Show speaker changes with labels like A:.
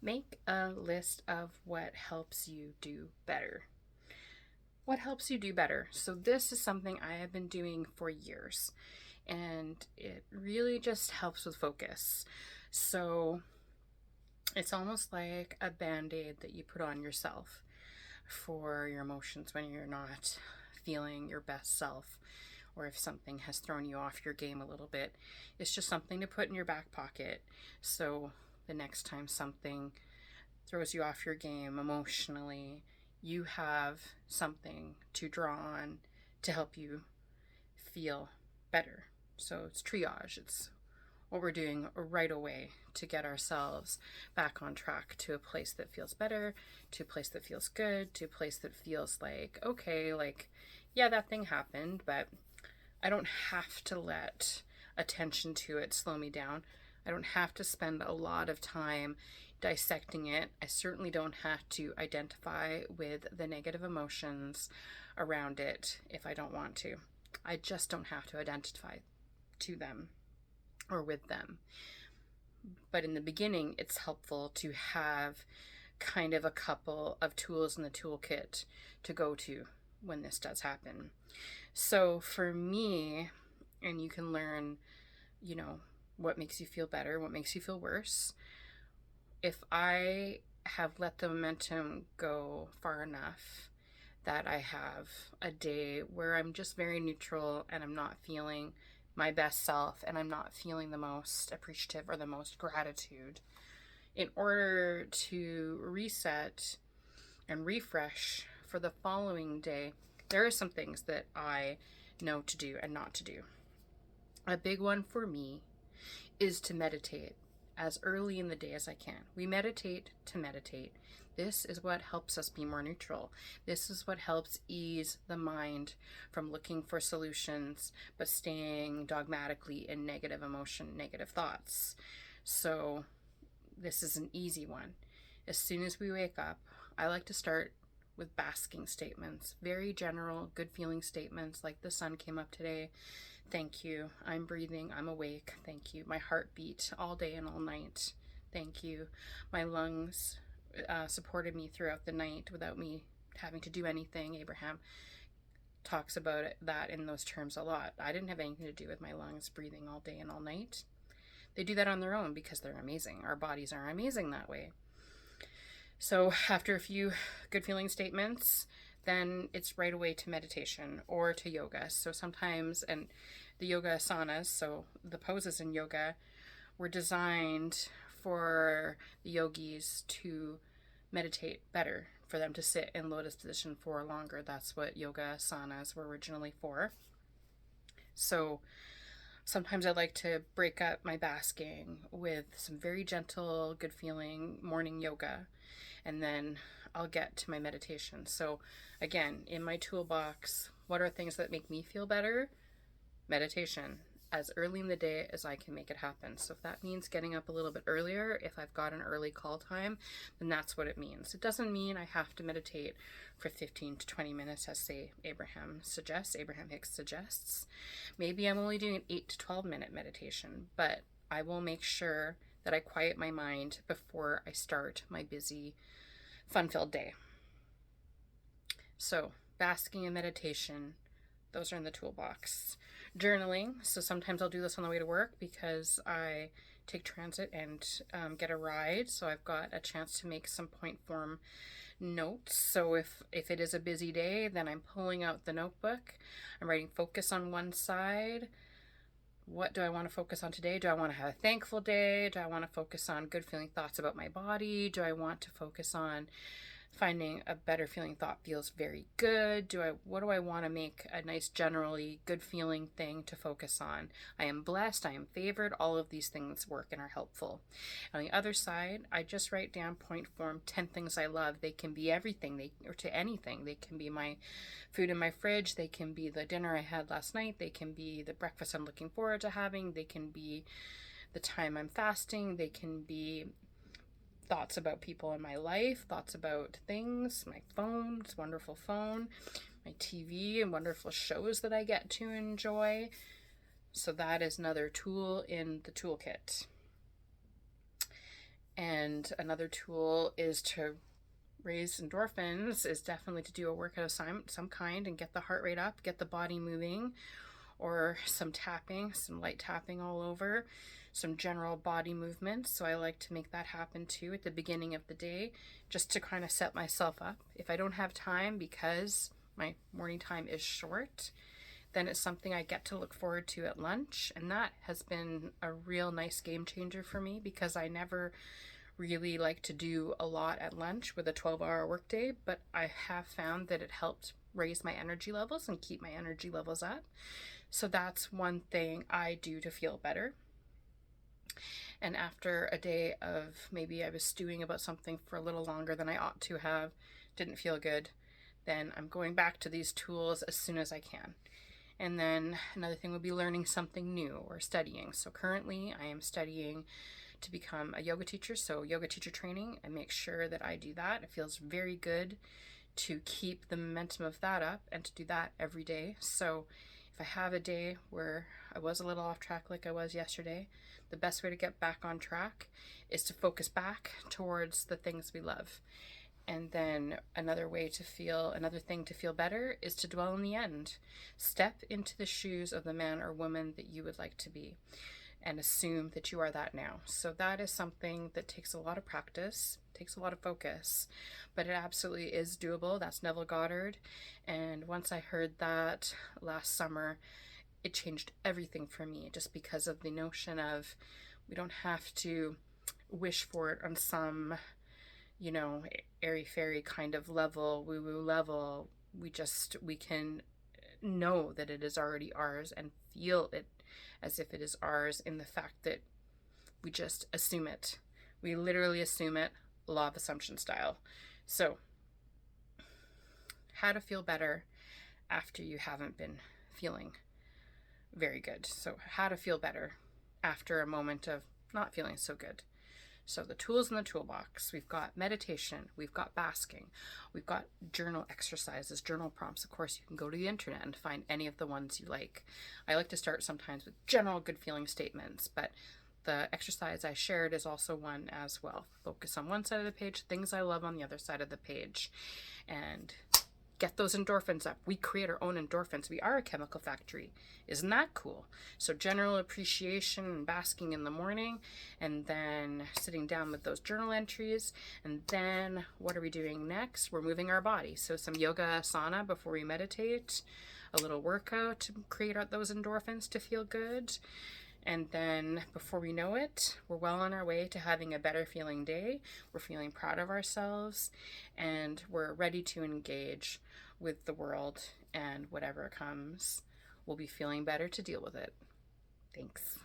A: Make a list of what helps you do better. What helps you do better? So, this is something I have been doing for years, and it really just helps with focus. So, it's almost like a band aid that you put on yourself for your emotions when you're not feeling your best self, or if something has thrown you off your game a little bit. It's just something to put in your back pocket. So, the next time something throws you off your game emotionally, you have something to draw on to help you feel better. So it's triage. It's what we're doing right away to get ourselves back on track to a place that feels better, to a place that feels good, to a place that feels like, okay, like, yeah, that thing happened, but I don't have to let attention to it slow me down. I don't have to spend a lot of time dissecting it. I certainly don't have to identify with the negative emotions around it if I don't want to. I just don't have to identify to them or with them. But in the beginning, it's helpful to have kind of a couple of tools in the toolkit to go to when this does happen. So for me, and you can learn, what makes you feel better, what makes you feel worse. If I have let the momentum go far enough that I have a day where I'm just very neutral and I'm not feeling my best self and I'm not feeling the most appreciative or the most gratitude, in order to reset and refresh for the following day, there are some things that I know to do and not to do. A big one for me is to meditate as early in the day as I can. We meditate to meditate. This is what helps us be more neutral. This is what helps ease the mind from looking for solutions, but staying dogmatically in negative emotion, negative thoughts. So, this is an easy one. As soon as we wake up, I like to start with basking statements, very general, good feeling statements like the sun came up today. Thank you. I'm breathing. I'm awake. Thank you. My heart beat all day and all night. Thank you. My lungs supported me throughout the night without me having to do anything. Abraham talks about that in those terms a lot. I didn't have anything to do with my lungs breathing all day and all night. They do that on their own because they're amazing. Our bodies are amazing that way. So after a few good feeling statements, then it's right away to meditation or to yoga. So sometimes, and the yoga asanas, so the poses in yoga, were designed for the yogis to meditate better, for them to sit in lotus position for longer. That's what yoga asanas were originally for. So sometimes I like to break up my basking with some very gentle, good feeling morning yoga, and then I'll get to my meditation. So, again, in my toolbox, what are things that make me feel better? Meditation, as early in the day as I can make it happen. So, if that means getting up a little bit earlier, if I've got an early call time, then that's what it means. It doesn't mean I have to meditate for 15 to 20 minutes, as, say, Abraham Hicks suggests. Maybe I'm only doing an 8 to 12-minute meditation, but I will make sure that I quiet my mind before I start my busy, fun-filled day. So, basking and meditation, those are in the toolbox. Journaling, so sometimes I'll do this on the way to work because I take transit and get a ride, so I've got a chance to make some point form notes. So if it is a busy day, then I'm pulling out the notebook, I'm writing focus on one side. What do I want to focus on today? Do I want to have a thankful day? Do I want to focus on good feeling thoughts about my body? Do I want to focus on finding a better feeling thought feels very good? What do I want to make a nice, generally good feeling thing to focus on? I am blessed, I am favored. All of these things work and are helpful. On the other side, I just write down point form 10 things I love. They can be everything, or to anything. They can be my food in my fridge, they can be the dinner I had last night, they can be the breakfast I'm looking forward to having, they can be the time I'm fasting, they can be thoughts about people in my life, thoughts about things, my phone, it's a wonderful phone, my TV and wonderful shows that I get to enjoy. So that is another tool in the toolkit. And another tool is to raise endorphins, is definitely to do a workout of some kind and get the heart rate up, get the body moving, or some tapping, some light tapping all over, some general body movement. So I like to make that happen too at the beginning of the day, just to kind of set myself up. If I don't have time because my morning time is short, then it's something I get to look forward to at lunch. And that has been a real nice game changer for me, because I never really like to do a lot at lunch with a 12-hour workday, but I have found that it helped raise my energy levels and keep my energy levels up. So that's one thing I do to feel better. And after a day of maybe I was stewing about something for a little longer than I ought to have, didn't feel good, then I'm going back to these tools as soon as I can. And then another thing would be learning something new or studying. So currently I am studying to become a yoga teacher, so yoga teacher training. I make sure that I do that. It feels very good to keep the momentum of that up and to do that every day. So if I have a day where I was a little off track like I was yesterday, the best way to get back on track is to focus back towards the things we love. And then another thing to feel better is to dwell on the end. Step into the shoes of the man or woman that you would like to be, and assume that you are that now. So that is something that takes a lot of practice, takes a lot of focus, but it absolutely is doable. That's Neville Goddard. And once I heard that last summer, it changed everything for me, just because of the notion of we don't have to wish for it on some, airy-fairy kind of level, woo-woo level. We can know that it is already ours and feel it as if it is ours, in the fact that we just assume it. We literally assume it, law of assumption style. So, how to feel better after you haven't been feeling very good. So, how to feel better after a moment of not feeling so good. So the tools in the toolbox, we've got meditation, we've got basking, we've got journal exercises, journal prompts. Of course, you can go to the internet and find any of the ones you like. I like to start sometimes with general good feeling statements, but the exercise I shared is also one as well. Focus on one side of the page, things I love on the other side of the page, and get those endorphins up. We create our own endorphins. We are a chemical factory. Isn't that cool? So general appreciation and basking in the morning, and then sitting down with those journal entries. And then what are we doing next? We're moving our body. So some yoga asana before we meditate, a little workout to create those endorphins to feel good. And then before we know it, we're well on our way to having a better feeling day. We're feeling proud of ourselves, and we're ready to engage with the world, and whatever comes, we'll be feeling better to deal with it. Thanks.